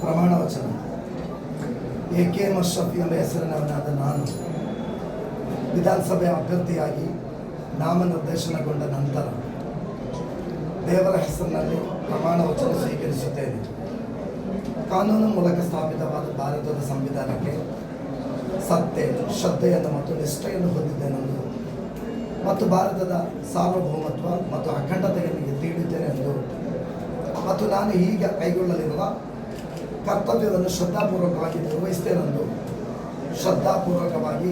ಪ್ರಮಾಣ ವಚನ. ಎ.ಕೆ.ಎಂ. ಅಶ್ರಫಿ ಎಂಬ ಹೆಸರಿನವನಾದ ನಾನು ವಿಧಾನಸಭೆ ಅಭ್ಯರ್ಥಿಯಾಗಿ ನಾಮನಿರ್ದೇಶನಗೊಂಡ ನಂತರ ದೇವರ ಹೆಸರಿನಲ್ಲಿ ಪ್ರಮಾಣ ವಚನ ಸ್ವೀಕರಿಸುತ್ತೇನೆ. ಕಾನೂನು ಮೂಲಕ ಸ್ಥಾಪಿತವಾದ ಭಾರತದ ಸಂವಿಧಾನಕ್ಕೆ ಸತ್ಯ, ಶ್ರದ್ಧೆಯನ್ನು ಮತ್ತು ನಿಷ್ಠೆಯನ್ನು ಹೊಂದಿದ್ದೇನೆಂದು ಮತ್ತು ಭಾರತದ ಸಾರ್ವಭೌಮತ್ವ ಮತ್ತು ಅಖಂಡತೆಯನ್ನು ಎತ್ತಿ ಹಿಡಿದ್ದೇನೆಂದು ಮತ್ತು ನಾನು ಈಗ ಕೈಗೊಳ್ಳಲಿರುವ ಕರ್ತವ್ಯವನ್ನು ಶ್ರದ್ಧಾಪೂರ್ವಕವಾಗಿ ನಿರ್ವಹಿಸ್ತೇನೆಂದು ಶ್ರದ್ಧಾಪೂರ್ವಕವಾಗಿ